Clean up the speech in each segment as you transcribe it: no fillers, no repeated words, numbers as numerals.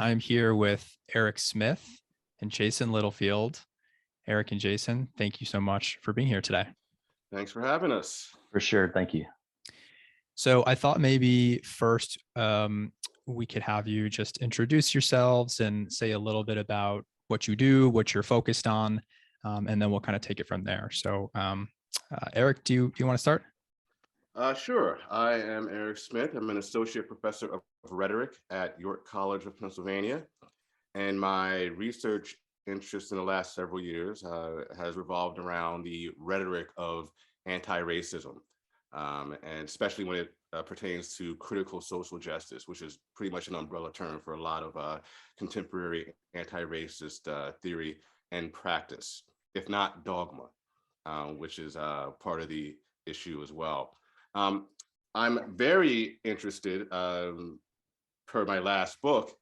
I'm here with Erec Smith and Jason Littlefield. Eric and Jason, thank you so much for being here today. Thanks for having us. For sure. Thank you. So I thought maybe first we could have you just introduce yourselves and say a little bit about what you do, what you're focused on, and then we'll kind of take it from there. So Eric, do you want to start? Sure. I am Erec Smith. I'm an associate professor of rhetoric at York College of Pennsylvania. And my research interest in the last several years has revolved around the rhetoric of antiracism, and especially when it pertains to critical social justice, which is pretty much an umbrella term for a lot of contemporary anti-racist theory and practice, if not dogma, which is part of the issue as well. I'm very interested, per my last book,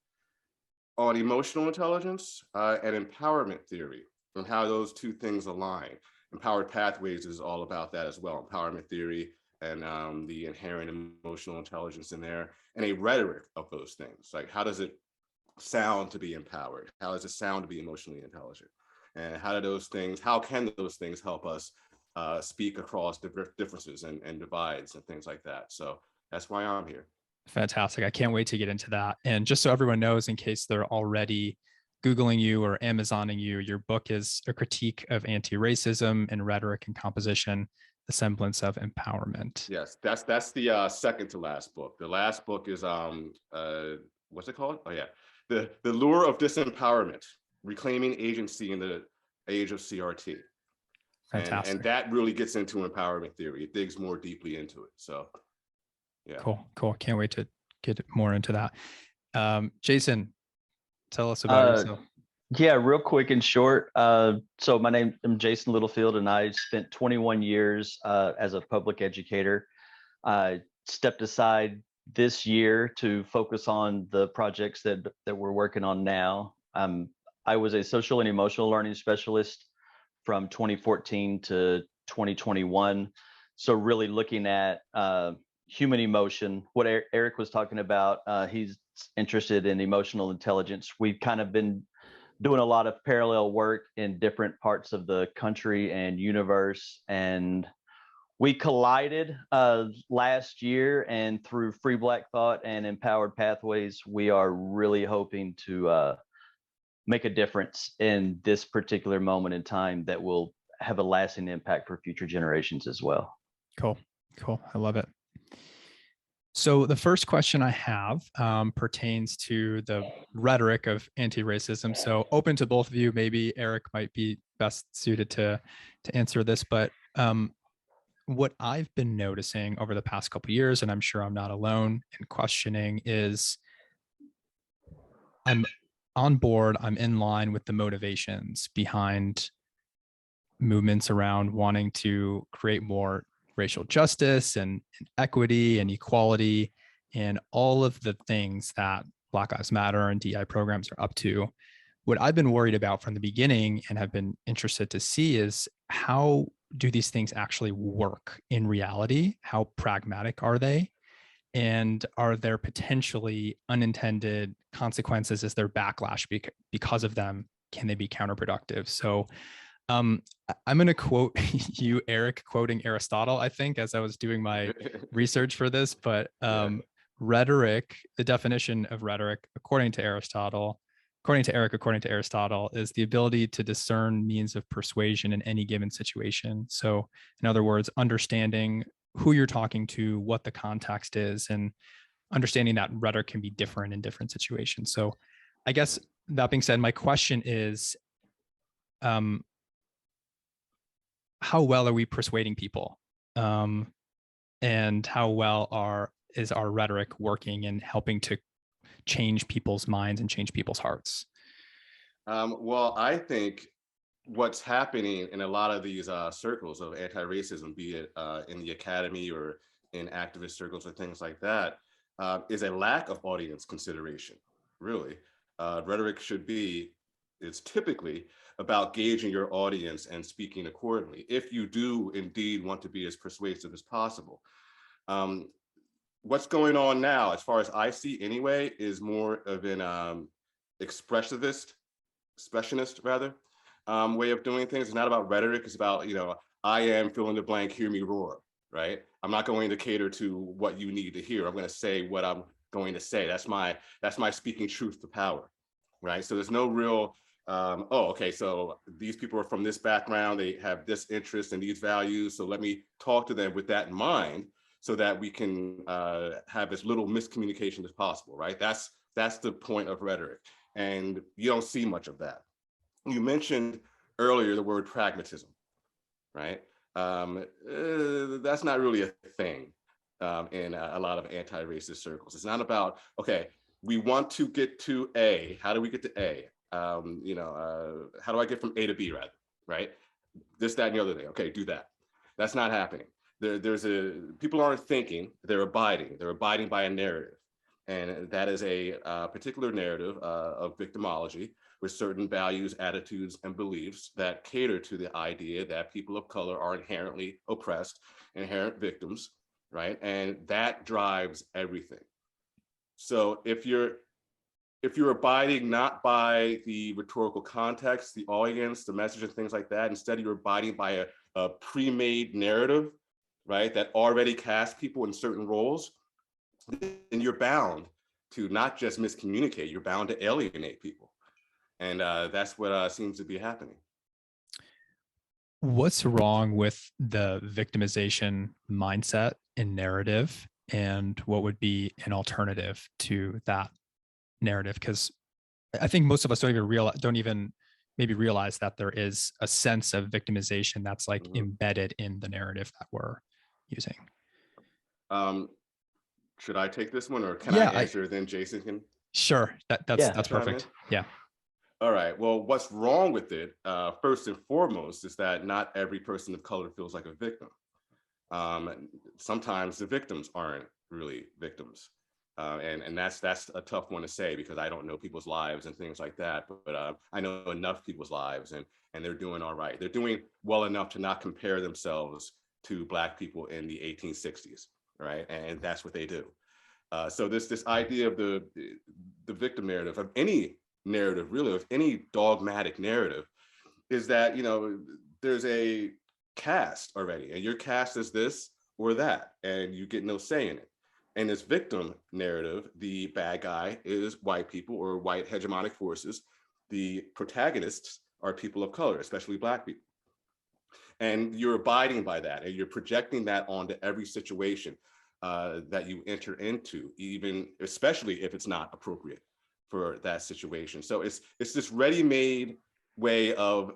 on emotional intelligence and empowerment theory and how those two things align. Empowered Pathways is all about that as well. Empowerment theory and the inherent emotional intelligence in there, and a rhetoric of those things. Like, how does it sound to be empowered? How does it sound to be emotionally intelligent? And how can those things help us speak across differences and divides and things like that? So that's why I'm here. Fantastic. I can't wait to get into that. And just so everyone knows, in case they're already Googling you or Amazoning you, your book is A Critique of Antiracism in Rhetoric and Composition, The Semblance of Empowerment. Yes, that's the second to last book. The last book is what's it called? Oh yeah, the Lure of Disempowerment, Reclaiming Agency in the Age of CRT. Fantastic. And that really gets into empowerment theory. It digs more deeply into it. So yeah. Cool. Can't wait to get more into that. Jason, tell us about yourself. Yeah, real quick and short. So I'm Jason Littlefield, and I spent 21 years as a public educator. I stepped aside this year to focus on the projects that we're working on now. I was a social and emotional learning specialist from 2014 to 2021. So really looking at human emotion, what Eric was talking about. He's interested in emotional intelligence. We've kind of been doing a lot of parallel work in different parts of the country and universe. And we collided last year, and through Free Black Thought and Empowered Pathways, we are really hoping to make a difference in this particular moment in time that will have a lasting impact for future generations as well. Cool. I love it. So the first question I have pertains to the rhetoric of anti-racism. So open to both of you. Maybe Eric might be best suited to answer this, but what I've been noticing over the past couple of years, and I'm sure I'm not alone in questioning, is I'm on board, I'm in line with the motivations behind movements around wanting to create more racial justice and equity and equality and all of the things that Black Lives Matter and DI programs are up to. What I've been worried about from the beginning and have been interested to see is, how do these things actually work in reality? How pragmatic are they? And are there potentially unintended consequences? Is there backlash because of them? Can they be counterproductive? So I'm going to quote you, Eric, quoting Aristotle, I think, as I was doing my research for this. But rhetoric, the definition of rhetoric, according to Eric, according to Aristotle, is the ability to discern means of persuasion in any given situation. So, in other words, understanding who you're talking to, what the context is, and understanding that rhetoric can be different in different situations. So, I guess that being said, my question is, how well are we persuading people, and how well is our rhetoric working in helping to change people's minds and change people's hearts? Well, I think what's happening in a lot of these circles of anti-racism, be it in the academy or in activist circles or things like that, is a lack of audience consideration, really. Rhetoric is typically about gauging your audience and speaking accordingly, if you do indeed want to be as persuasive as possible. What's going on now, as far as I see anyway, is more of an expressionist rather, way of doing things. It's not about rhetoric. It's about, I am fill in the blank, hear me roar, right? I'm not going to cater to what you need to hear. I'm going to say what I'm going to say. That's my speaking truth to power, right? So there's no real, okay, so these people are from this background, they have this interest and these values, so let me talk to them with that in mind so that we can have as little miscommunication as possible, right? That's the point of rhetoric, and you don't see much of that. You mentioned earlier the word pragmatism, right? That's not really a thing in a lot of anti-racist circles. It's not about, okay, we want to get to A. How do we get to A? How do I get from A to B, rather, right? This, that, and the other thing. Okay, do that. That's not happening. People aren't thinking, they're abiding. They're abiding by a narrative. And that is a particular narrative of victimology with certain values, attitudes, and beliefs that cater to the idea that people of color are inherently oppressed, inherent victims, right? And that drives everything. So if you're abiding not by the rhetorical context, the audience, the message, and things like that, instead you're abiding by a pre-made narrative, right, that already casts people in certain roles, then you're bound to not just miscommunicate, you're bound to alienate people. And that's what seems to be happening. What's wrong with the victimization mindset and narrative, and what would be an alternative to that narrative? Because I think most of us don't even realize that there is a sense of victimization that's like embedded in the narrative that we're using. Should I take this one, or can I answer, then Jason can? Sure, that's perfect. Yeah. All right. Well, what's wrong with it, first and foremost, is that not every person of color feels like a victim. Sometimes the victims aren't really victims. And that's a tough one to say, because I don't know people's lives and things like that. But I know enough people's lives, and they're doing all right. They're doing well enough to not compare themselves to Black people in the 1860s, right? And that's what they do. So this idea of the victim narrative, of any narrative, really, of any dogmatic narrative, is that, there's a caste already, and your caste is this or that, and you get no say in it. And this victim narrative, the bad guy is white people or white hegemonic forces. The protagonists are people of color, especially Black people. And you're abiding by that, and you're projecting that onto every situation that you enter into, especially if it's not appropriate for that situation. So it's this ready-made way of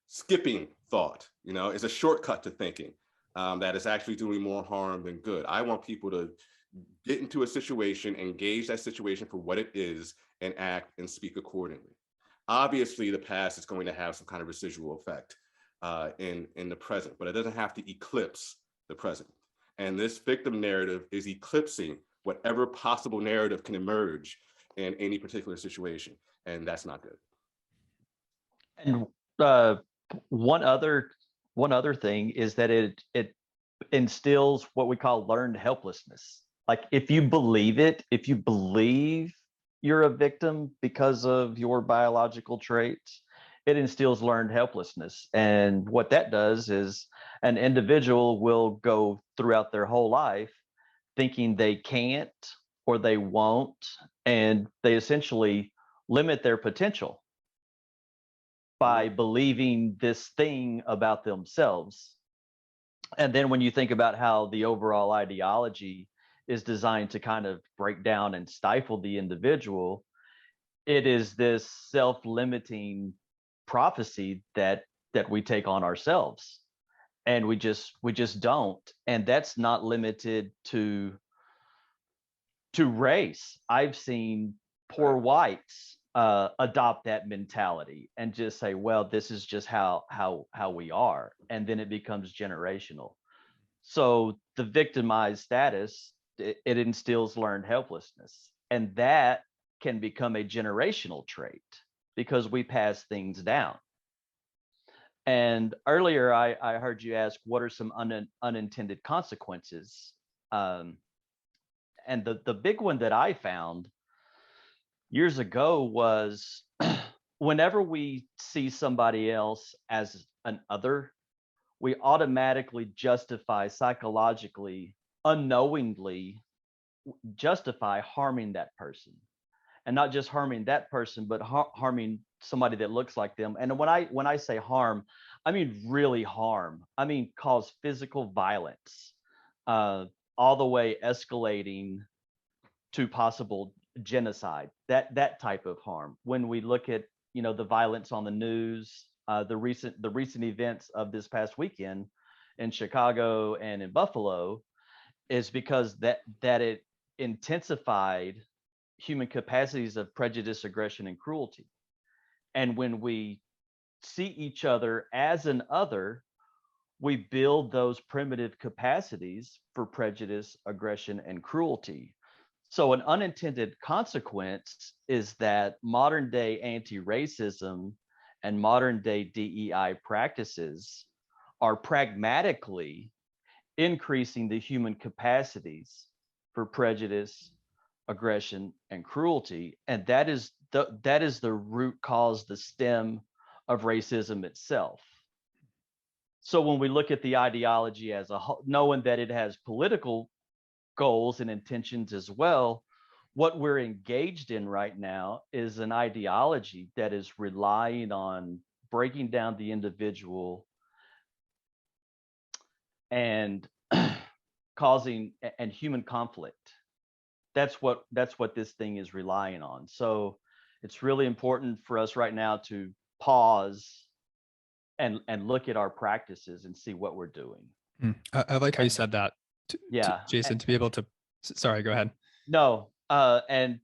skipping thought. It's a shortcut to thinking that is actually doing more harm than good. I want people to get into a situation, engage that situation for what it is, and act and speak accordingly. Obviously, the past is going to have some kind of residual effect in the present, but it doesn't have to eclipse the present. And this victim narrative is eclipsing whatever possible narrative can emerge in any particular situation, and that's not good. And one other thing is that it instills what we call learned helplessness. Like, if you believe you're a victim because of your biological traits, it instills learned helplessness. And what that does is an individual will go throughout their whole life thinking they can't or they won't, and they essentially limit their potential by believing this thing about themselves. And then when you think about how the overall ideology is designed to kind of break down and stifle the individual, it is this self-limiting prophecy that we take on ourselves, and we just don't. And that's not limited to race. I've seen poor whites adopt that mentality and just say, well, this is just how we are, and then it becomes generational. So the victimized status, it instills learned helplessness, and that can become a generational trait because we pass things down. And earlier I heard you ask, what are some unintended consequences? And the big one that I found years ago was whenever we see somebody else as an other, we automatically justify psychologically, unknowingly justify harming that person. And not just harming that person, but harming somebody that looks like them. And when I say harm, I mean really harm. I mean cause physical violence, all the way escalating to possible genocide. That type of harm. When we look at the violence on the news, the recent events of this past weekend in Chicago and in Buffalo, is because that it intensified human capacities of prejudice, aggression, and cruelty. And when we see each other as an other, we build those primitive capacities for prejudice, aggression, and cruelty. So an unintended consequence is that modern day anti-racism and modern day DEI practices are pragmatically increasing the human capacities for prejudice, aggression, and cruelty. And that is the root cause, the stem of racism itself. So when we look at the ideology as a whole, knowing that it has political goals and intentions as well, what we're engaged in right now is an ideology that is relying on breaking down the individual and causing and human conflict. That's what this thing is relying on. So it's really important for us right now to pause and look at our practices and see what we're doing. I like how you said that, Jason, to be able to, sorry, go ahead. No, and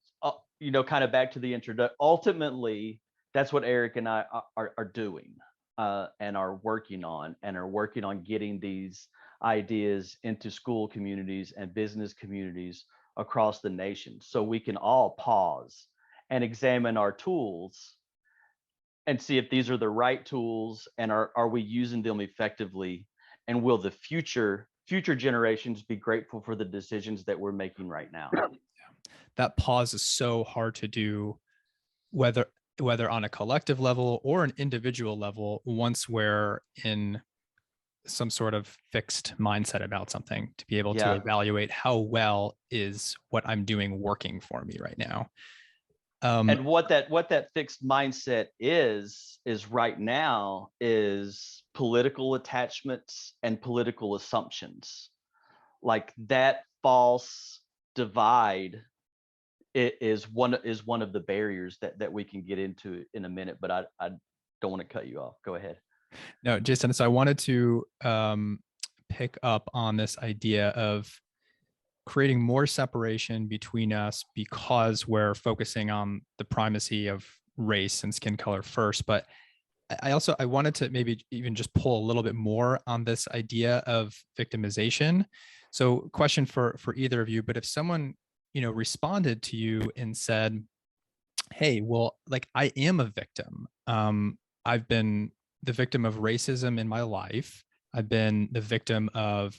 kind of back to the introduction, ultimately, that's what Erec and I are doing and are working on getting these ideas into school communities and business communities across the nation, so we can all pause and examine our tools and see if these are the right tools, and are we using them effectively, and will the future generations be grateful for the decisions that we're making right now. That pause is so hard to do, whether on a collective level or an individual level, once we're in some sort of fixed mindset about something, to be able to evaluate how well is what I'm doing working for me right now. And what that fixed mindset is right now is political attachments and political assumptions. Like that false divide is one of the barriers that we can get into in a minute, but I don't want to cut you off. Go ahead. No, Jason, so I wanted to pick up on this idea of creating more separation between us because we're focusing on the primacy of race and skin color first. But I wanted to maybe even just pull a little bit more on this idea of victimization. So question for either of you, but if someone, responded to you and said, hey, well, like I am a victim. I've been the victim of racism in my life. I've been the victim of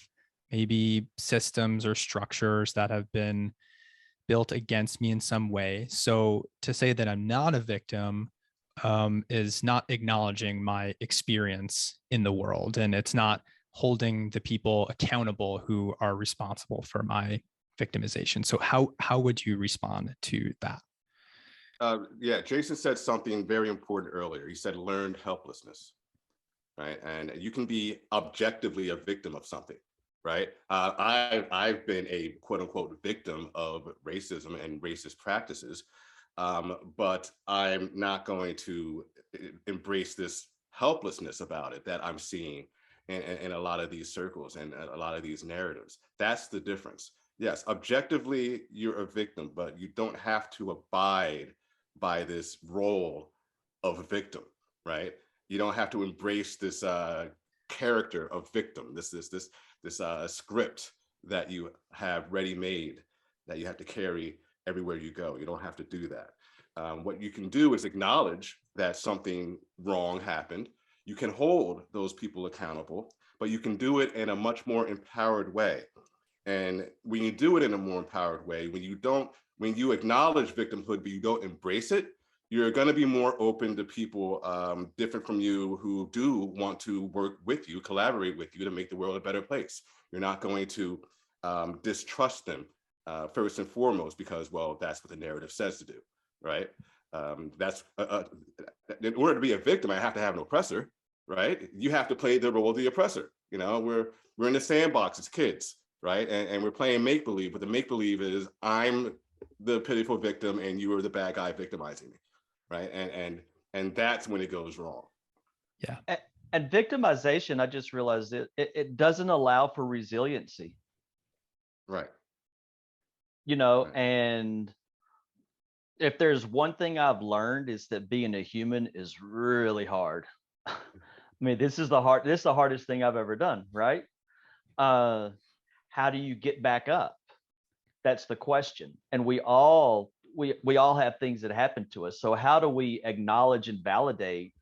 maybe systems or structures that have been built against me in some way. So to say that I'm not a victim is not acknowledging my experience in the world, and it's not holding the people accountable who are responsible for my victimization. So how would you respond to that? Yeah, Jason said something very important earlier. He said learned helplessness, right? And you can be objectively a victim of something. Right. I've been a quote unquote victim of racism and racist practices, but I'm not going to embrace this helplessness about it that I'm seeing in a lot of these circles and a lot of these narratives. That's the difference. Yes, objectively, you're a victim, but you don't have to abide by this role of victim, right? You don't have to embrace this character of victim, this script that you have ready-made that you have to carry everywhere you go. You don't have to do that. What you can do is acknowledge that something wrong happened. You can hold those people accountable, but you can do it in a much more empowered way. And when you do it in a more empowered way, when you don't when you acknowledge victimhood, but you don't embrace it, you're going to be more open to people different from you who do want to work with you, collaborate with you to make the world a better place. You're not going to distrust them first and foremost because, well, that's what the narrative says to do, right? In order to be a victim, I have to have an oppressor, right? You have to play the role of the oppressor. You know, we're in the sandbox as kids, right? And we're playing make-believe, but the make-believe is I'm the pitiful victim and you are the bad guy victimizing me, right? And that's when it goes wrong. Yeah. And victimization, I just realized it doesn't allow for resiliency. Right. You know, Right. and if there's one thing I've learned is that being a human is really hard. I mean, this is the hardest thing I've ever done, right? How do you get back up? That's the question. And we all have things that happen to us. So how do we acknowledge and validate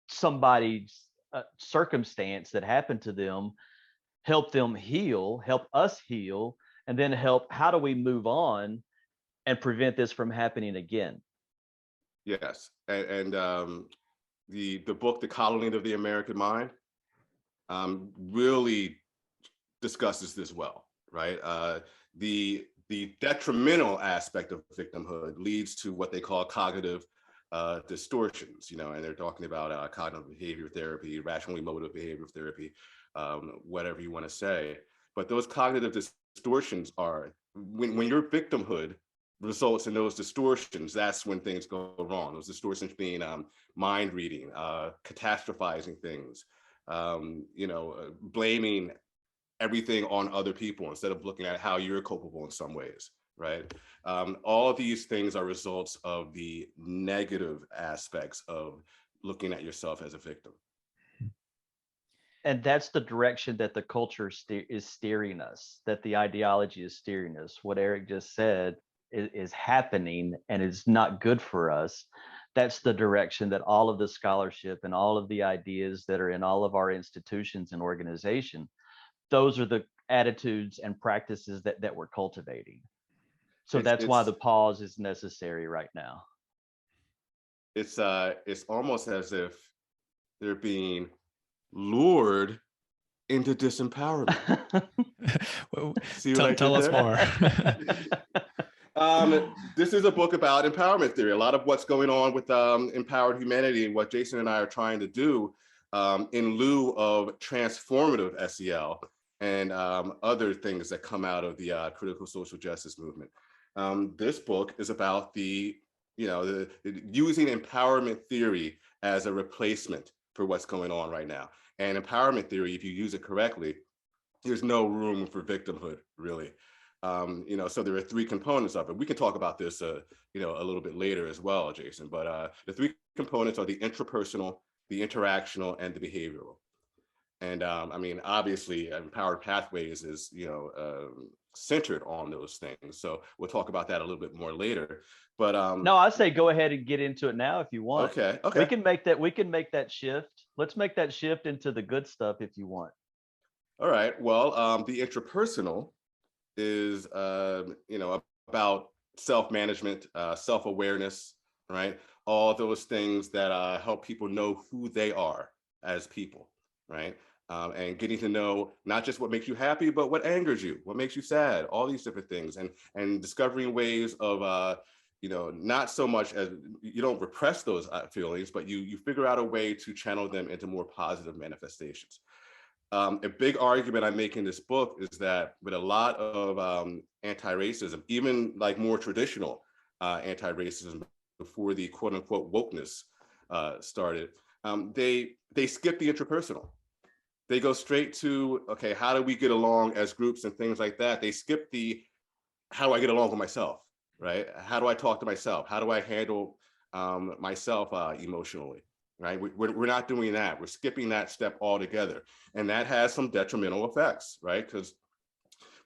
somebody's circumstance that happened to them, help them heal, help us heal, and then how do we move on and prevent this from happening again? Yes. And the book, The Colony of the American Mind, really discusses this well, right? The detrimental aspect of victimhood leads to what they call cognitive distortions, you know, and they're talking about cognitive behavior therapy, rationally motive behavior therapy, whatever you want to say. But those cognitive distortions are when your victimhood results in those distortions, that's when things go wrong. Those distortions being mind reading, catastrophizing things, blaming everything on other people instead of looking at how you're culpable in some ways, right? All of these things are results of the negative aspects of looking at yourself as a victim. And that's the direction that the culture is steering us, that the ideology is steering us. What Eric just said is happening and is not good for us. That's the direction that all of the scholarship and all of the ideas that are in all of our institutions and organization, those are the attitudes and practices that we're cultivating. So that's why the pause is necessary right now. It's almost as if they're being lured into disempowerment. Tell us more. This is a book about empowerment theory. A lot of what's going on with empowered humanity and what Jason and I are trying to do in lieu of transformative SEL and other things that come out of the critical social justice movement. This book is about the using empowerment theory as a replacement for what's going on right now. And empowerment theory, if you use it correctly, there's no room for victimhood, really. So there are three components of it. We can talk about this, a little bit later as well, Jason. But the three components are the intrapersonal, the interactional, and the behavioral. And obviously, empowered pathways is centered on those things. So we'll talk about that a little bit more later. But no, I say go ahead and get into it now if you want. Okay. We can make that shift. Let's make that shift into the good stuff if you want. All right. Well, the intrapersonal is about self-management, self-awareness, right? All those things that help people know who they are as people, right? And getting to know not just what makes you happy, but what angers you, what makes you sad, all these different things, and discovering ways of not so much as you don't repress those feelings, but you figure out a way to channel them into more positive manifestations. A big argument I make in this book is that with a lot of anti-racism, even like more traditional anti-racism before the quote unquote wokeness started, they skip the intrapersonal. They go straight to, okay, how do we get along as groups and things like that? They skip the, how do I get along with myself, right? How do I talk to myself? How do I handle myself emotionally? Right? We're not doing that. We're skipping that step altogether. And that has some detrimental effects, right? Because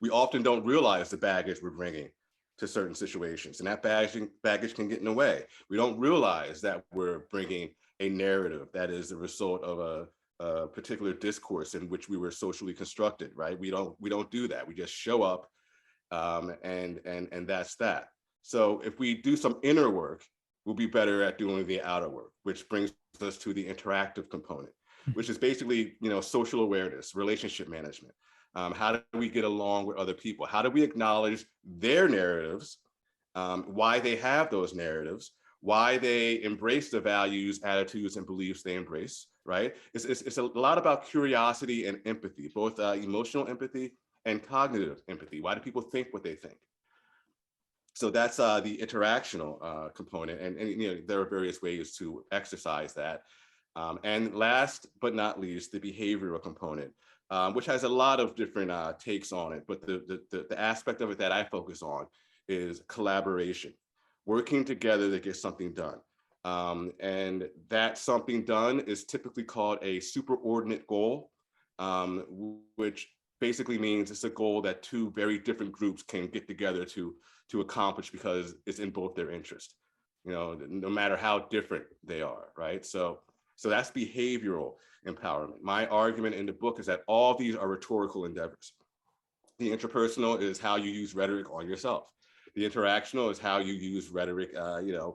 we often don't realize the baggage we're bringing to certain situations. And that baggage can get in the way. We don't realize that we're bringing a narrative that is the result of a particular discourse in which we were socially constructed, right? We don't do that. We just show up And that's that. So if we do some inner work, we'll be better at doing the outer work, which brings us to the interactive component, which is basically, social awareness, relationship management. How do we get along with other people? How do we acknowledge their narratives, why they have those narratives, why they embrace the values, attitudes, and beliefs they embrace, right? It's a lot about curiosity and empathy, both emotional empathy and cognitive empathy. Why do people think what they think? So that's the interactional component, and there are various ways to exercise that. And last but not least, the behavioral component, which has a lot of different takes on it. But the aspect of it that I focus on is collaboration, working together to get something done. And that something done is typically called a superordinate goal, which basically means it's a goal that two very different groups can get together to accomplish because it's in both their interest, no matter how different they are, right? So that's behavioral empowerment. My argument in the book is that all of these are rhetorical endeavors. The interpersonal is how you use rhetoric on yourself. The interactional is how you use rhetoric,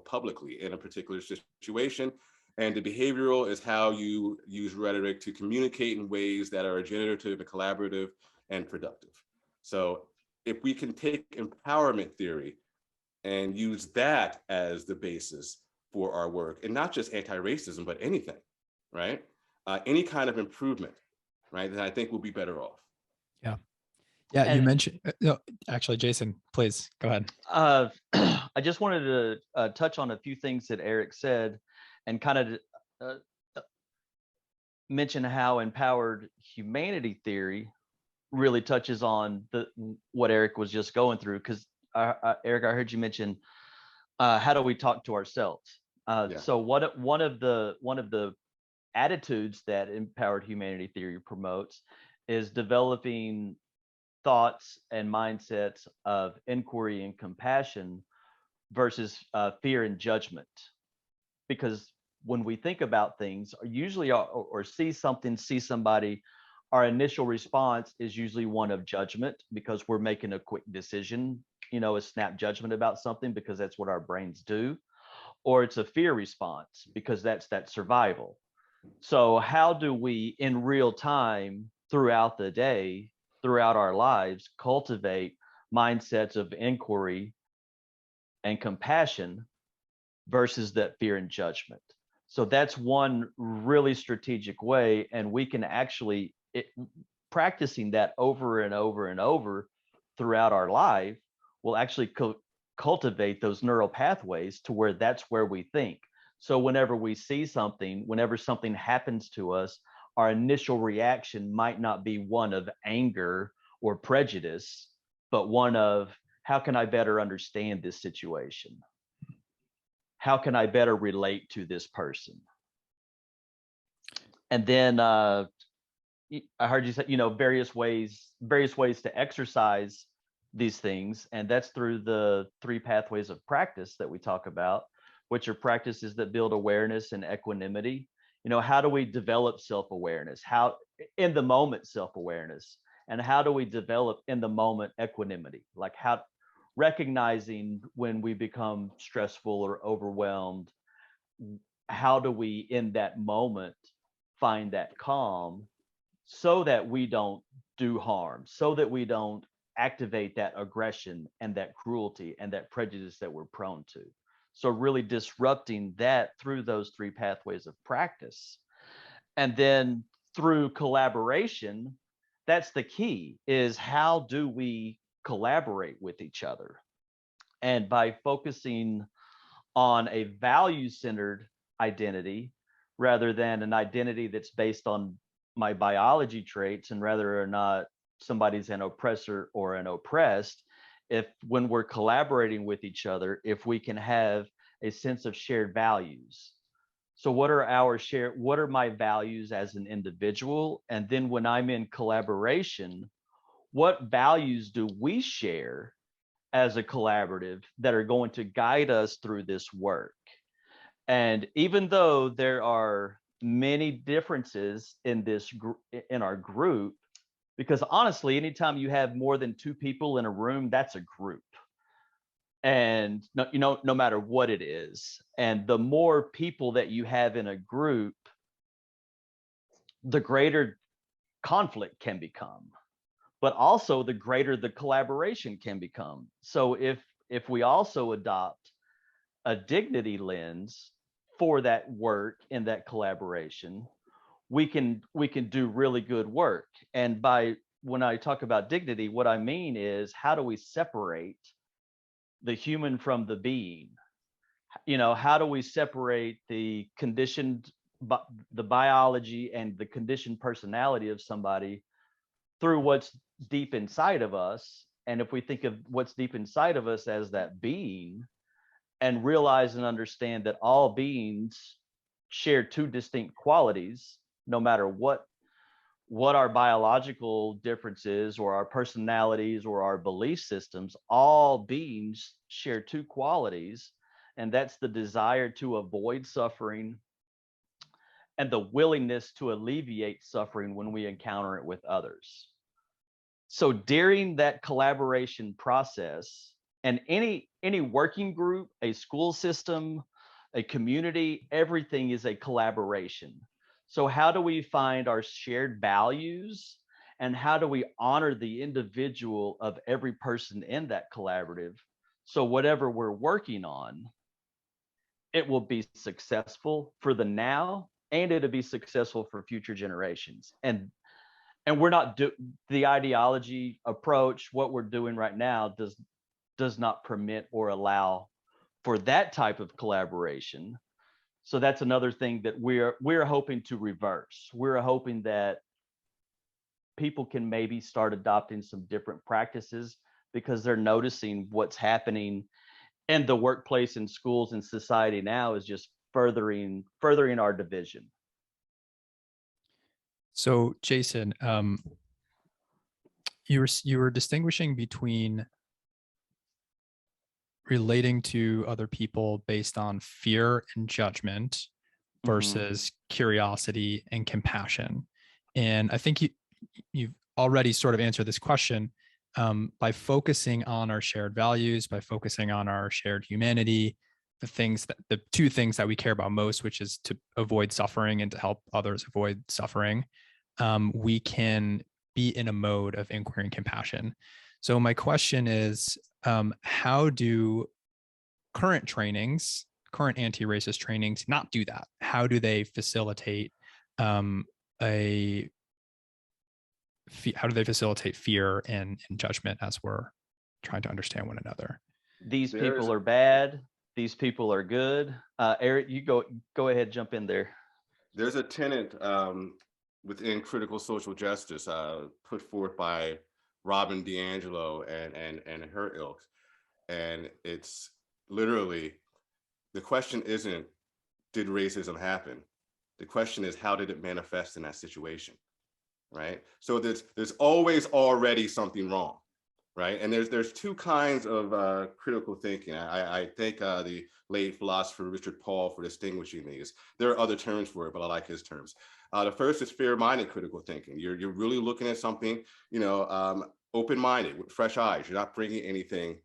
publicly in a particular situation. And the behavioral is how you use rhetoric to communicate in ways that are generative and collaborative and productive. So if we can take empowerment theory and use that as the basis for our work, and not just anti-racism, but anything, right? Any kind of improvement, right? Then I think we'll be better off. Yeah. Yeah. You And mentioned, no, actually, Jason, please go ahead. I just wanted to touch on a few things that Erec said and kind of mention how empowered humanity theory really touches on what Erec was just going through. Because Erec, I heard you mention how do we talk to ourselves? Yeah. So one of the attitudes that empowered humanity theory promotes is developing thoughts and mindsets of inquiry and compassion versus fear and judgment. Because when we think about things, usually or see something, see somebody, our initial response is usually one of judgment because we're making a quick decision, a snap judgment about something because that's what our brains do. Or it's a fear response because that's that survival. So how do we in real time throughout the day, throughout our lives, cultivate mindsets of inquiry and compassion versus that fear and judgment? So that's one really strategic way, and we can actually practicing that over and over and over throughout our life will actually cultivate those neural pathways to where that's where we think. So whenever we see something, whenever something happens to us, our initial reaction might not be one of anger or prejudice, but one of how can I better understand this situation? How can I better relate to this person? And then I heard you say, various ways to exercise these things. And that's through the 3 pathways of practice that we talk about, which are practices that build awareness and equanimity. How do we develop self-awareness? How in the moment self-awareness? And how do we develop in the moment equanimity? Like how recognizing when we become stressful or overwhelmed, how do we in that moment find that calm so that we don't do harm, so that we don't activate that aggression and that cruelty and that prejudice that we're prone to. So really disrupting that through those 3 pathways of practice. And then through collaboration, that's the key, is how do we collaborate with each other? And by focusing on a value-centered identity rather than an identity that's based on my biology traits and whether or not somebody's an oppressor or an oppressed, if when we're collaborating with each other, if we can have a sense of shared values. So what are my values as an individual? And then when I'm in collaboration, what values do we share as a collaborative that are going to guide us through this work? And even though there are many differences in our group, Because honestly, anytime you have more than 2 people in a room, that's a group. And no matter what it is. And the more people that you have in a group, the greater conflict can become, but also the greater the collaboration can become. So if we also adopt a dignity lens for that work in that collaboration, we can do really good work. And when I talk about dignity, what I mean is, how do we separate the human from the being? How do we separate the conditioned, the biology and the conditioned personality of somebody through what's deep inside of us? And if we think of what's deep inside of us as that being, and realize and understand that all beings share 2 distinct qualities, no matter what our biological differences or our personalities or our belief systems, all beings share 2 qualities, and that's the desire to avoid suffering and the willingness to alleviate suffering when we encounter it with others. So during that collaboration process, and any working group, a school system, a community, everything is a collaboration. So how do we find our shared values, and how do we honor the individual of every person in that collaborative? So whatever we're working on, it will be successful for the now, and it'll be successful for future generations. And we're not the ideology approach, what we're doing right now does not permit or allow for that type of collaboration. So that's another thing that we're hoping to reverse. We're hoping that people can maybe start adopting some different practices, because they're noticing what's happening in the workplace and schools and society now is just furthering our division. So Jason, you were distinguishing between relating to other people based on fear and judgment versus curiosity and compassion. And I think you've already sort of answered this question by focusing on our shared values, by focusing on our shared humanity, the 2 things that we care about most, which is to avoid suffering and to help others avoid suffering. We can be in a mode of inquiry and compassion. So my question is, how do current anti-racist trainings not do that? How do they facilitate fear and judgment as we're trying to understand one another? These people are bad. These people are good. Eric, you go ahead, jump in there. There's a tenet within critical social justice put forth by Robin DiAngelo and her ilk. And it's literally, the question isn't, did racism happen? The question is, how did it manifest in that situation, right? So there's always already something wrong, right? And there's 2 kinds of critical thinking. I thank the late philosopher Richard Paul for distinguishing these. There are other terms for it, but I like his terms. The first is fair-minded critical thinking. You're really looking at something, open-minded, with fresh eyes. You're not bringing anything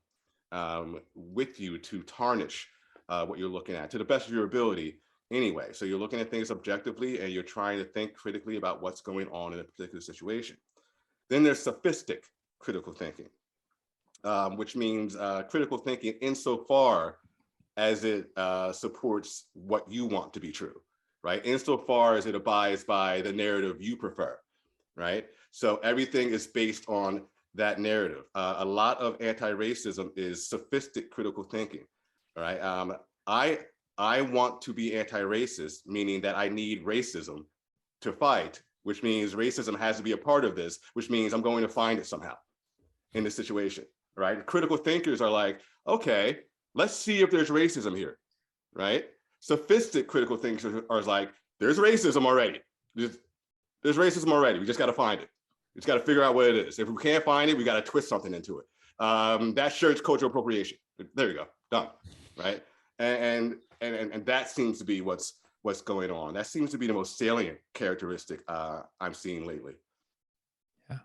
with you to tarnish what you're looking at, to the best of your ability anyway. So you're looking at things objectively, and you're trying to think critically about what's going on in a particular situation. Then there's sophistic critical thinking, which means critical thinking insofar as it supports what you want to be true, right? Insofar as it abides by the narrative you prefer, right? So everything is based on that narrative. A lot of anti-racism is sophistic critical thinking, right? I want to be anti-racist, meaning that I need racism to fight, which means racism has to be a part of this, which means I'm going to find it somehow in this situation, right? Critical thinkers are like, okay, let's see if there's racism here, right? Sophistic critical thinkers are like, there's racism already. There's racism already. We just got to find it. We just got to figure out what it is. If we can't find it, we got to twist something into it. That shirt's cultural appropriation. There you go, done, right? And that seems to be what's going on. That seems to be the most salient characteristic I'm seeing lately. Yeah,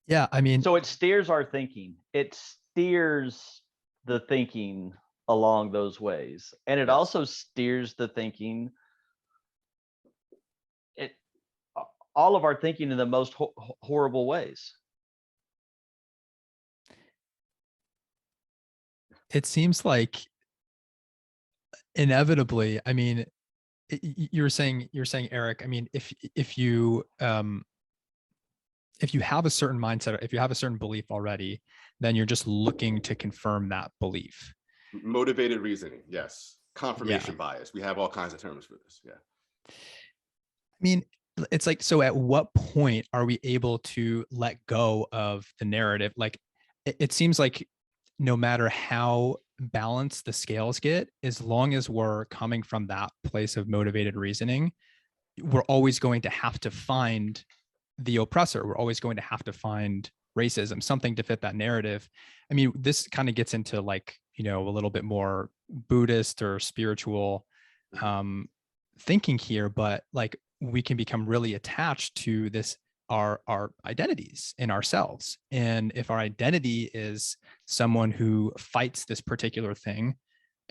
Yeah, I mean, So it steers our thinking. It steers the thinking along those ways. And it Yes. also steers the thinking, it all of our thinking in the most horrible ways. it seems like inevitably, I mean, you're saying, Eric, I mean, if you have a certain mindset, or if you have a certain belief already, then you're just looking to confirm that belief. Motivated reasoning, yes. Yeah. Confirmation bias. We have all kinds of terms for this. Yeah. I mean, it's like, so at what point are we able to let go of the narrative? Like, it seems like no matter how balanced the scales get, as long as we're coming from that place of motivated reasoning, we're always going to have to find the oppressor. We're always going to have to find racism, something to fit that narrative. I mean, this kind of gets into like, a little bit more Buddhist or spiritual thinking here, but like we can become really attached to this, our identities in ourselves. And if our identity is someone who fights this particular thing,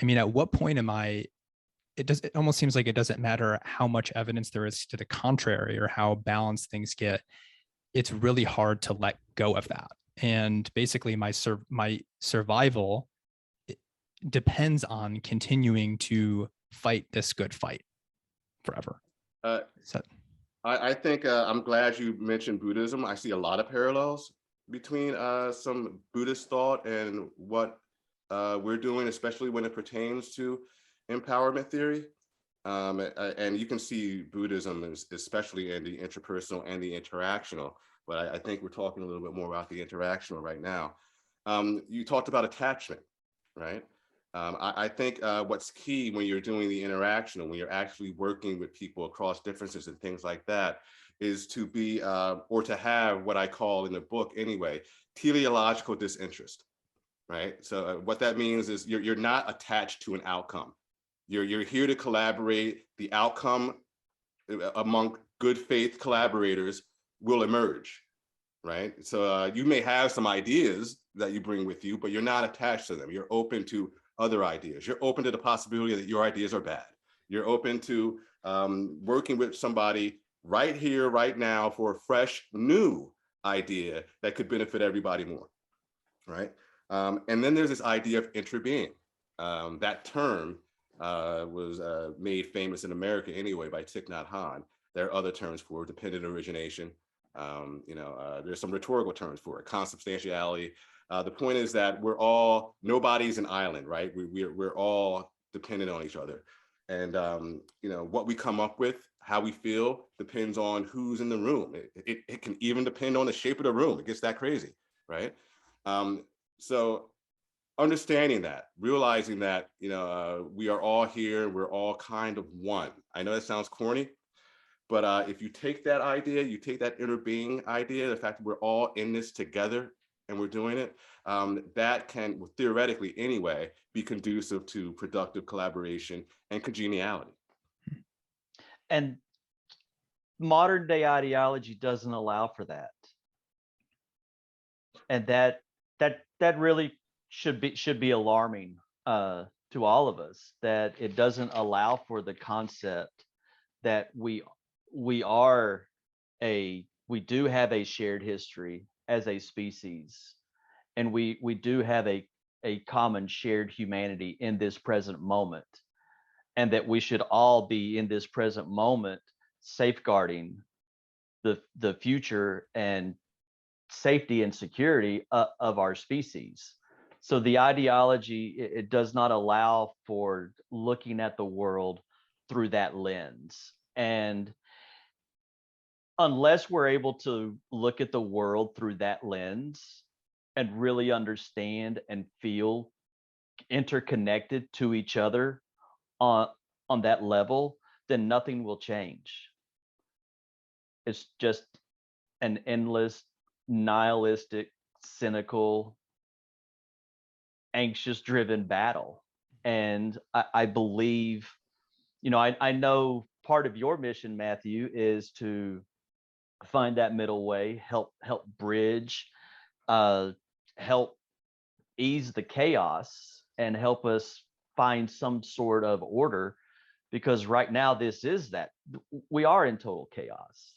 I mean, at what point it almost seems like it doesn't matter how much evidence there is to the contrary or how balanced things get. It's really hard to let go of that. And basically my survival depends on continuing to fight this good fight forever. Uh, So, I think I'm glad you mentioned Buddhism. I see a lot of parallels between some Buddhist thought and what we're doing, especially when it pertains to empowerment theory. And you can see Buddhism, especially in the interpersonal and the interactional, but I think we're talking a little bit more about the interactional right now. You talked about attachment, right? I think what's key when you're doing the interaction, when you're actually working with people across differences and things like that, is to be, or to have what I call in the book anyway, teleological disinterest, right? So what that means is you're not attached to an outcome. You're here to collaborate. The outcome among good faith collaborators will emerge, right? So you may have some ideas that you bring with you, but you're not attached to them. You're open to other ideas. You're open to the possibility that your ideas are bad. You're open to working with somebody right here, right now for a fresh, new idea that could benefit everybody more, right? And then there's this idea of interbeing. That term was made famous in America anyway by Thich Nhat Hanh. There are other terms for it, dependent origination. There's some rhetorical terms for it, consubstantiality. The point is that nobody's an island, right? We're all dependent on each other. And what we come up with, how we feel, depends on who's in the room. It can even depend on the shape of the room. It gets that crazy, right? So understanding that, realizing that, we are all here, we're all kind of one. I know that sounds corny, but if you take that idea, you take that inner being idea, the fact that we're all in this together and we're doing it, that can, theoretically anyway, be conducive to productive collaboration and congeniality. And modern day ideology doesn't allow for that. And that really should be alarming to all of us, that it doesn't allow for the concept that we do have a shared history as a species, and we do have a common shared humanity in this present moment, and that we should all be in this present moment safeguarding the future and safety and security of our species. So the ideology, it does not allow for looking at the world through that lens. And unless we're able to look at the world through that lens and really understand and feel interconnected to each other on that level, then nothing will change. It's just an endless, nihilistic, cynical, anxious driven battle. And I believe, I know part of your mission, Matthew, is to find that middle way, help bridge help ease the chaos and help us find some sort of order, because right now this is that we are in total chaos.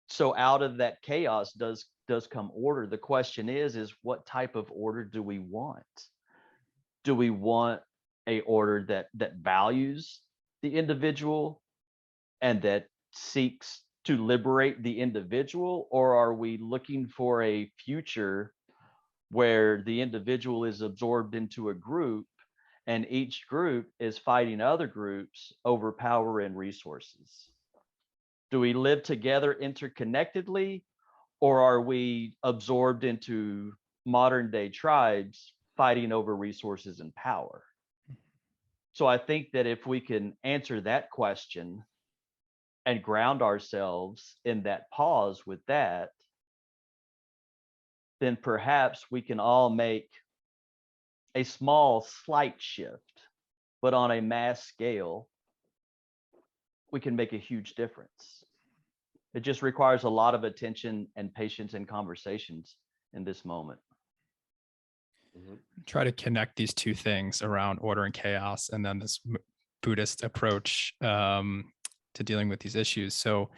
So out of that chaos does come order. The question is what type of order do we want? Do we want a order that values the individual and that seeks to liberate the individual, or are we looking for a future where the individual is absorbed into a group and each group is fighting other groups over power and resources? Do we live together interconnectedly, or are we absorbed into modern day tribes fighting over resources and power? So I think that if we can answer that question and ground ourselves in that pause with that, then perhaps we can all make a small, slight shift, but on a mass scale, we can make a huge difference. It just requires a lot of attention and patience and conversations in this moment. Try to connect these two things around order and chaos, and then this Buddhist approach to dealing with these issues. So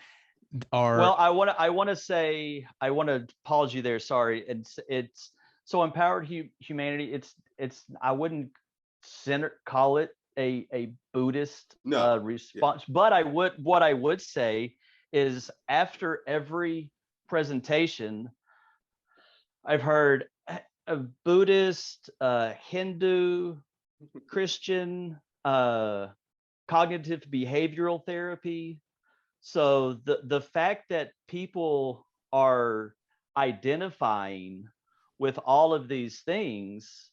well, I want to pause you there. Sorry. It's so empowered humanity. It's I wouldn't call it a Buddhist response, but what I would say is after every presentation, I've heard a Buddhist, Hindu, Christian, cognitive behavioral therapy. So the fact that people are identifying with all of these things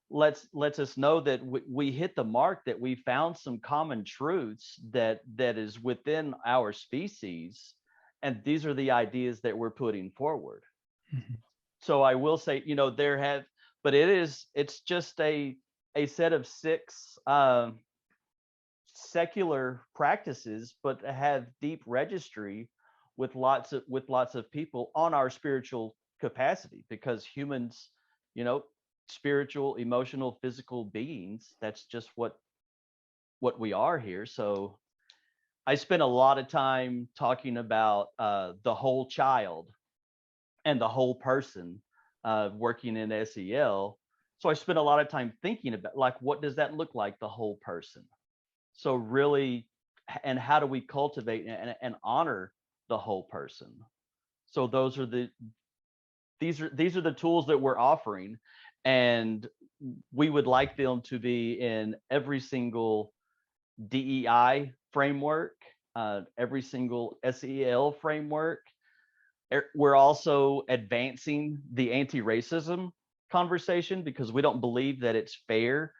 lets us know that we hit the mark, that we found some common truths that is within our species, and these are the ideas that we're putting forward. Mm-hmm. So I will say, but it's just a set of 6 secular practices, but have deep registry with lots of people on our spiritual capacity, because humans, spiritual, emotional, physical beings, that's just what we are here. So I spent a lot of time talking about the whole child and the whole person, working in SEL. So I spent a lot of time thinking about, what does that look like, the whole person? So really, and how do we cultivate and honor the whole person? So these are the tools that we're offering, and we would like them to be in every single DEI framework, every single SEL framework. We're also advancing the anti-racism conversation, because we don't believe that it's fair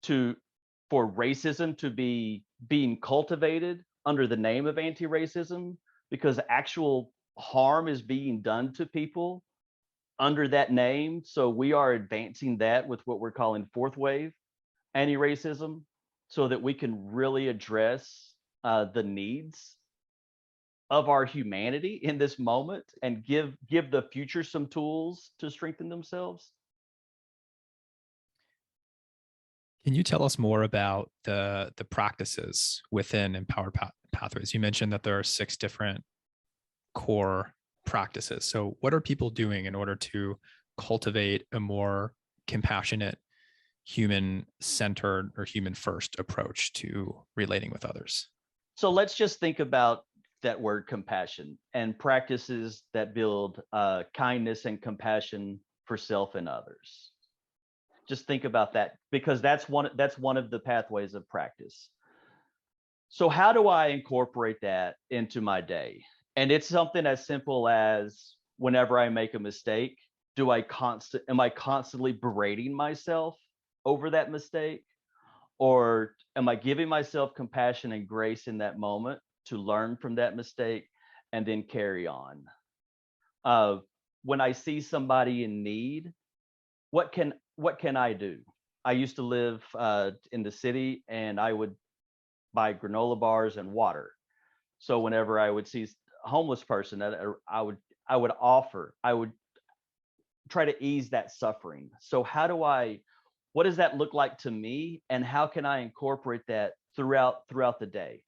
for racism to be being cultivated under the name of anti-racism, because actual harm is being done to people under that name. So we are advancing that with what we're calling 4th wave anti-racism, so that we can really address the needs of our humanity in this moment and give the future some tools to strengthen themselves. Can you tell us more about the practices within Empowered Pathways? You mentioned that there are 6 different core practices. So what are people doing in order to cultivate a more compassionate, human-centered or human-first approach to relating with others? So let's just think about that word compassion and practices that build kindness and compassion for self and others. Just think about that, because that's one of the pathways of practice. So how do I incorporate that into my day? And it's something as simple as, whenever I make a mistake, am I constantly berating myself over that mistake? Or am I giving myself compassion and grace in that moment to learn from that mistake and then carry on? When I see somebody in need, what can I do? I used to live in the city, and I would buy granola bars and water. So whenever I would see a homeless person, offer, I would try to ease that suffering. So what does that look like to me, and how can I incorporate that throughout the day?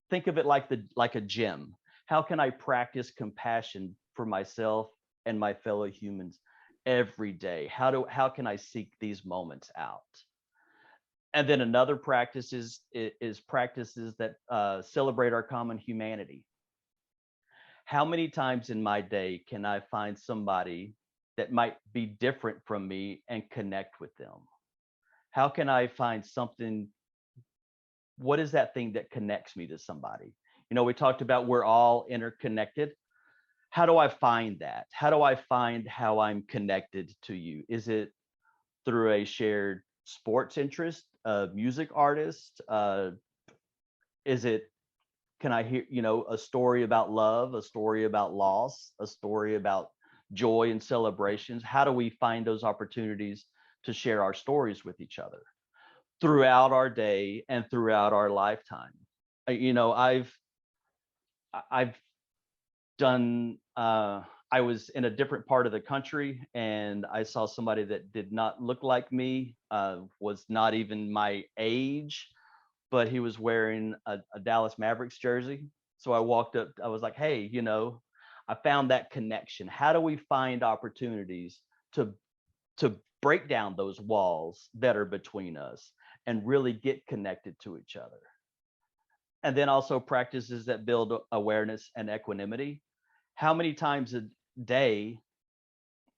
Think of it like a gym. How can I practice compassion for myself and my fellow humans every day? How can I seek these moments out? And then another practice is practices that celebrate our common humanity. How many times in my day can I find somebody that might be different from me and connect with them? How can I find something? What is that thing that connects me to somebody? We talked about we're all interconnected. How do I find that? How do I find how I'm connected to you? Is it through a shared sports interest, a music artist? Can I hear, a story about love, a story about loss, a story about joy and celebrations? How do we find those opportunities to share our stories with each other throughout our day and throughout our lifetime? I've done, I was in a different part of the country, and I saw somebody that did not look like me, was not even my age, but he was wearing a Dallas Mavericks jersey. So I walked up, I was like, hey, I found that connection. How do we find opportunities to break down those walls that are between us and really get connected to each other? And then also practices that build awareness and equanimity. How many times a day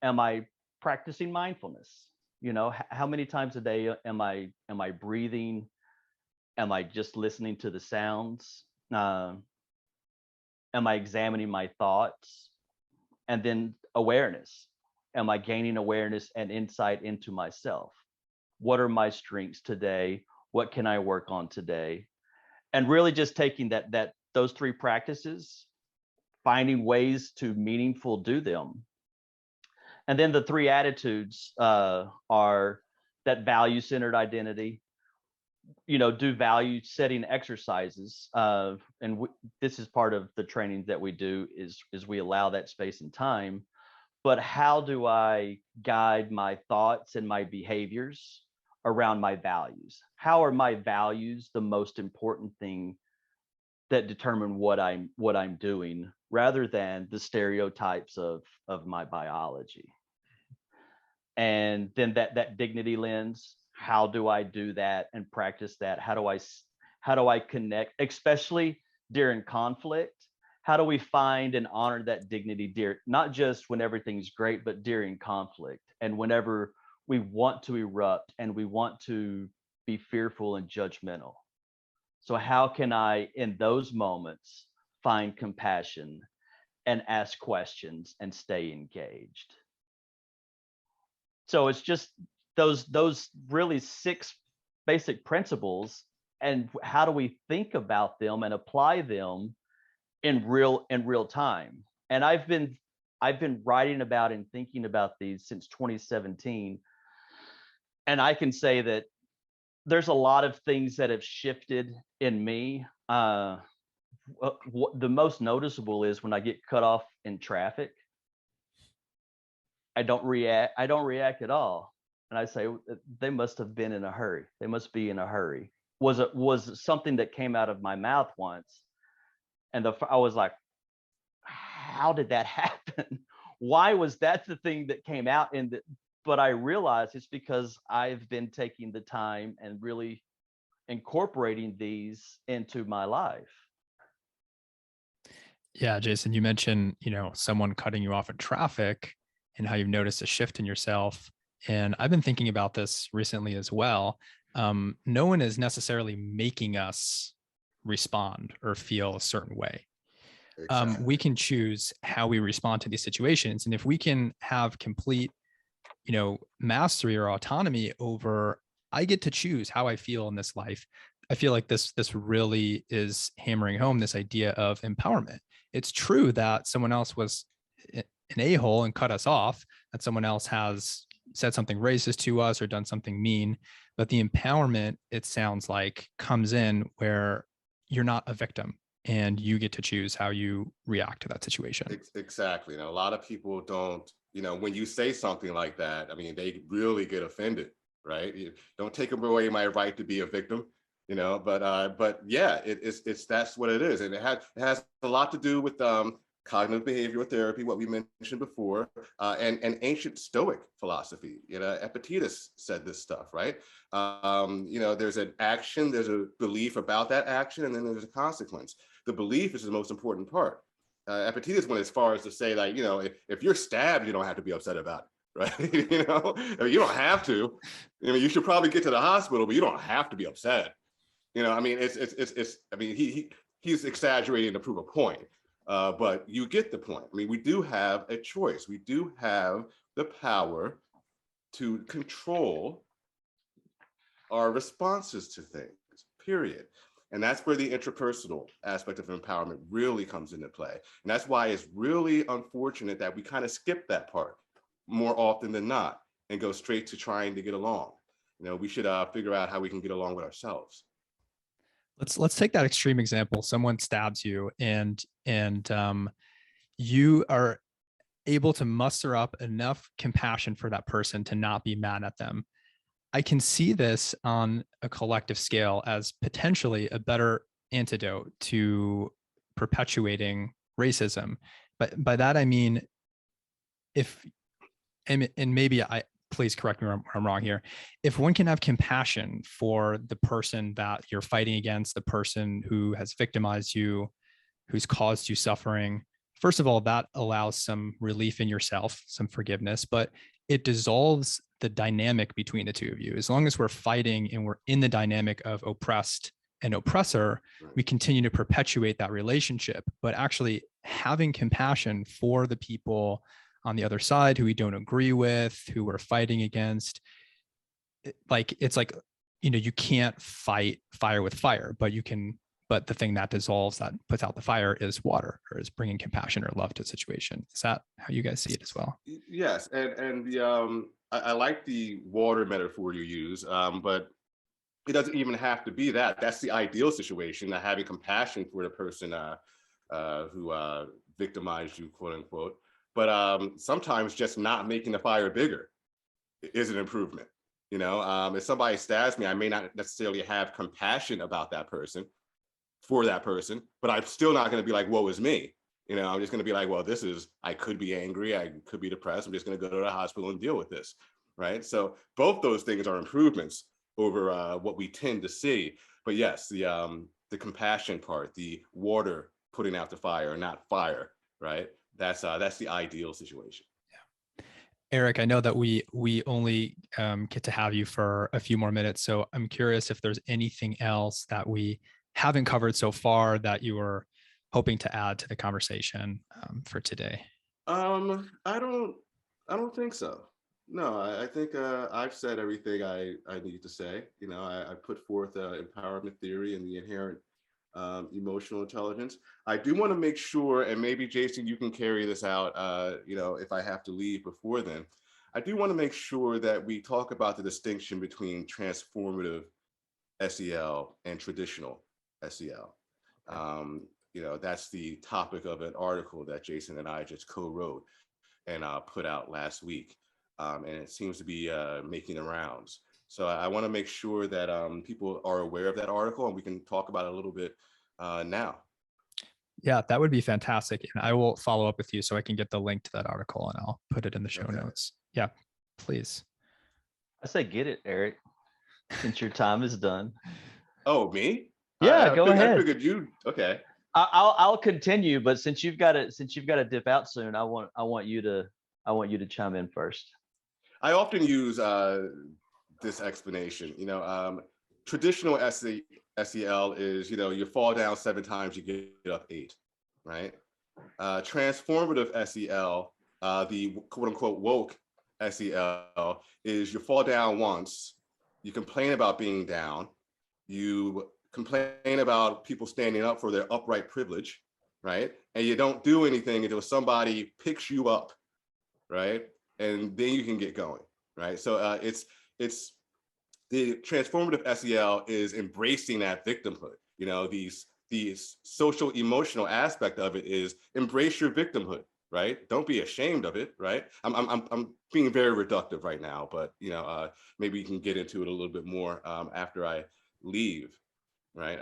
am I practicing mindfulness? How many times a day am I breathing? Am I just listening to the sounds? Am I examining my thoughts? And then awareness. Am I gaining awareness and insight into myself? What are my strengths today? What can I work on today? And really just taking those three practices, finding ways to meaningful do them. And then the three attitudes are that value-centered identity, do value setting exercises. This is part of the training that we do is we allow that space and time. But how do I guide my thoughts and my behaviors around my values? How are my values the most important thing that determine what I'm doing, rather than the stereotypes of my biology? And then that dignity lens, how do I do that and practice that? How do I connect, especially during conflict? How do we find and honor that dignity not just when everything's great, but during conflict and whenever we want to erupt and we want to be fearful and judgmental? So how can I, in those moments, find compassion and ask questions and stay engaged? So it's just those really 6 basic principles, and how do we think about them and apply them in real time? And I've been writing about and thinking about these since 2017, and I can say that there's a lot of things that have shifted in me. The most noticeable is when I get cut off in traffic, I don't react at all. And I say, they must have been in a hurry. They must be in a hurry. Was something that came out of my mouth once. And I was like, how did that happen? Why was that the thing that came out? But I realized it's because I've been taking the time and really incorporating these into my life. Yeah, Jason, you mentioned, someone cutting you off in traffic and how you've noticed a shift in yourself. And I've been thinking about this recently as well. No one is necessarily making us respond or feel a certain way. Exactly. We can choose how we respond to these situations. And if we can have complete, mastery or autonomy over, I get to choose how I feel in this life. I feel like this really is hammering home this idea of empowerment. It's true that someone else was an a-hole and cut us off, that someone else has said something racist to us or done something mean, but the empowerment, it sounds like, comes in where you're not a victim. and you get to choose how you react to that situation. Exactly. A lot of people don't, when you say something like that, I mean, they really get offended, right? You don't take away my right to be a victim, but yeah, it's that's what it is. And it has a lot to do with cognitive behavioral therapy, what we mentioned before, and ancient Stoic philosophy. Epictetus said this stuff, right? There's an action, there's a belief about that action, and then there's a consequence. The belief is the most important part. Epictetus went as far as to say, like, if you're stabbed, you don't have to be upset about it, right? I mean, you don't have to. You should probably get to the hospital, but you don't have to be upset. I mean, I mean, he's exaggerating to prove a point. But you get the point. I mean, we do have a choice. We do have the power to control our responses to things, period. And that's where the interpersonal aspect of empowerment really comes into play. And that's why it's really unfortunate that we kind of skip that part more often than not and go straight to trying to get along. We should figure out how we can get along with ourselves. Let's take that extreme example. Someone stabs you, and you are able to muster up enough compassion for that person to not be mad at them. I can see this on a collective scale as potentially a better antidote to perpetuating racism. But by that, I mean, and maybe please correct me if I'm wrong here. If one can have compassion for the person that you're fighting against, the person who has victimized you, who's caused you suffering, first of all, that allows some relief in yourself, some forgiveness, but it dissolves the dynamic between the two of you. As long as we're fighting and we're in the dynamic of oppressed and oppressor, we continue to perpetuate that relationship. But actually having compassion for the people on the other side who we don't agree with, who we're fighting against, it's like, you can't fight fire with fire, but the thing that dissolves, that puts out the fire, is water, or is bringing compassion or love to a situation. Is that how you guys see it as well? Yes, and the I like the water metaphor you use, but it doesn't even have to be that. That's the ideal situation, having compassion for the person who victimized you, quote unquote. But sometimes just not making the fire bigger is an improvement. If somebody stabs me, I may not necessarily have compassion about that person, for that person, but I'm still not going to be like, woe is me. I'm just going to be like, well, I could be angry, I could be depressed, I'm just going to go to the hospital and deal with this, right? So both those things are improvements over what we tend to see. But yes, the compassion part, the water putting out the fire, not fire, right? That's the ideal situation. Erec, I know that we only get to have you for a few more minutes, so I'm curious if there's anything else that we haven't covered so far that you were hoping to add to the conversation for today. I don't think so. No, I think I've said everything I need to say. I put forth empowerment theory and the inherent emotional intelligence. I do want to make sure, and maybe Jason, you can carry this out, if I have to leave before then. I do want to make sure that we talk about the distinction between transformative SEL and traditional SEL. That's the topic of an article that Jason and I just co-wrote and put out last week. And it seems to be making the rounds. So I want to make sure that people are aware of that article, and we can talk about it a little bit now. Yeah, that would be fantastic. And I will follow up with you so I can get the link to that article, and I'll put it in the show notes. Yeah, please. I say get it, Eric, since your time is done. Oh, me? Yeah, go ahead. I figured you. Okay. I'll continue, but since you've got to dip out soon, I want you to chime in first. I often use this explanation. Traditional SEL is, you fall down 7 times, you get up 8, right? Transformative SEL, the quote unquote woke SEL, is you fall down once, you complain about being down, you complain about people standing up for their upright privilege, right? And you don't do anything until somebody picks you up, right? And then you can get going, right? So it's the transformative SEL is embracing that victimhood, these the social emotional aspect of it is embrace your victimhood, right? Don't be ashamed of it, right? I'm being very reductive right now, but maybe you can get into it a little bit more after I leave, right?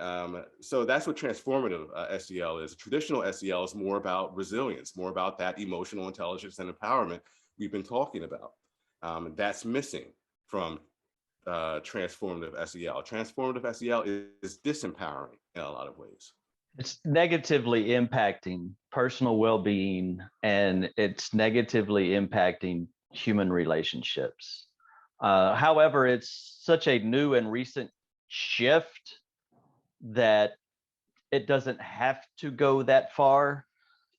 So that's what transformative SEL is. Traditional SEL is more about resilience, more about that emotional intelligence and empowerment we've been talking about. That's missing from transformative SEL. Transformative SEL is disempowering in a lot of ways. It's negatively impacting personal well-being, and it's negatively impacting human relationships. However, it's such a new and recent shift that it doesn't have to go that far.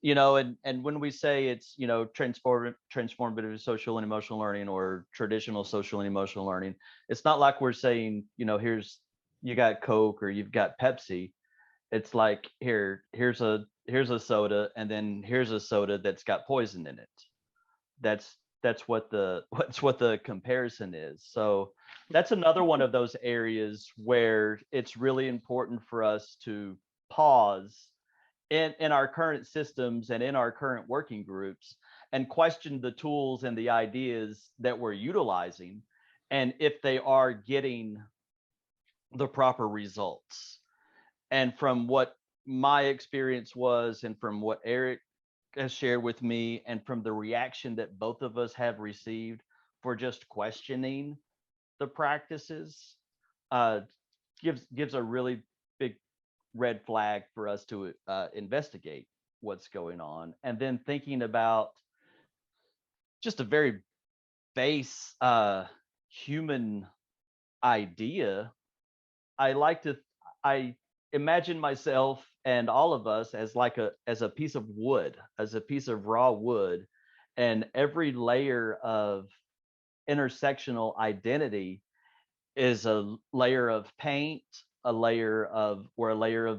And when we say it's transformative social and emotional learning or traditional social and emotional learning, it's not like we're saying you got Coke or you've got Pepsi. It's like here's a soda, and then here's a soda that's got poison in it. That's what the comparison is. So that's another one of those areas where it's really important for us to pause in our current systems and in our current working groups and question the tools and the ideas that we're utilizing, and if they are getting the proper results. And from what my experience was, and from what Erec has shared with me, and from the reaction that both of us have received for just questioning the practices, gives a really big red flag for us to investigate what's going on. And then thinking about just a very base human idea, I imagine myself and all of us as a piece of wood, as a piece of raw wood, and every layer of intersectional identity is a layer of paint, a layer of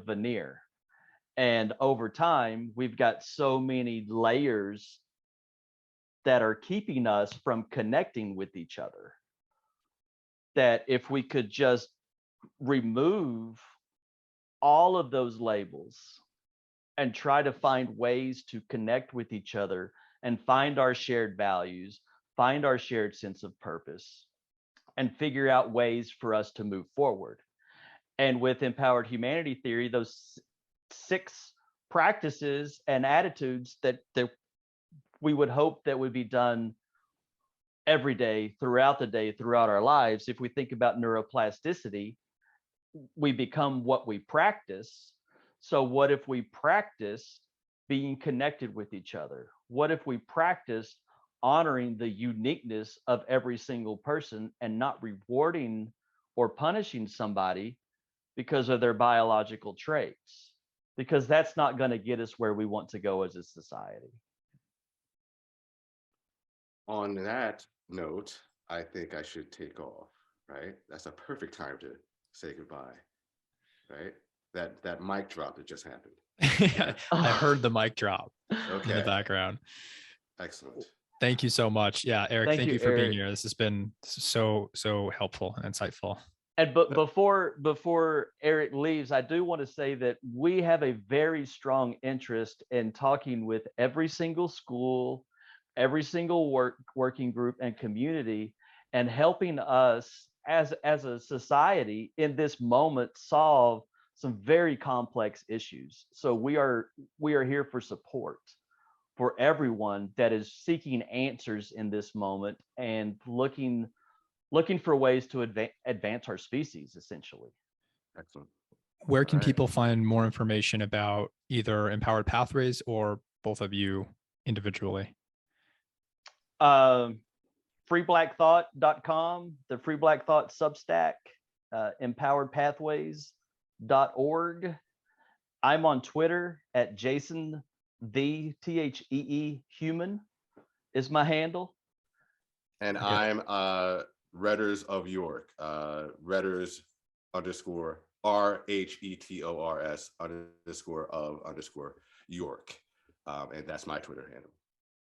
veneer. And over time, we've got so many layers that are keeping us from connecting with each other, that if we could just remove all of those labels and try to find ways to connect with each other and find our shared values, find our shared sense of purpose, and figure out ways for us to move forward. And with empowered humanity theory, those 6 practices and attitudes that we would hope that would be done every day, throughout the day, throughout our lives. If we think about neuroplasticity, we become what we practice. So what if we practice being connected with each other? What if we practice honoring the uniqueness of every single person and not rewarding or punishing somebody because of their biological traits? Because that's not going to get us where we want to go as a society. On that note, I think I should take off, right? That's a perfect time to say goodbye, right? That mic drop that just happened. Yeah, I heard the mic drop in the background. Excellent. Thank you so much. Yeah, Erec, thank you for being Erec. here. This has been so helpful and insightful. And before Erec leaves, I do want to say that we have a very strong interest in talking with every single school, every single working group and community, and helping us as a society in this moment solve some very complex issues. So we are here for support for everyone that is seeking answers in this moment and looking for ways to advance our species, essentially. Excellent. Where can people find more information about either Empowered Pathways or both of you individually? Freeblackthought.com, the Free Black Thought Substack, empoweredpathways.org. I'm on Twitter at Jason the THEE human is my handle. And okay. I'm Rhettors of York, Rhettors _ RHETORS _ of _ York. And that's my Twitter handle.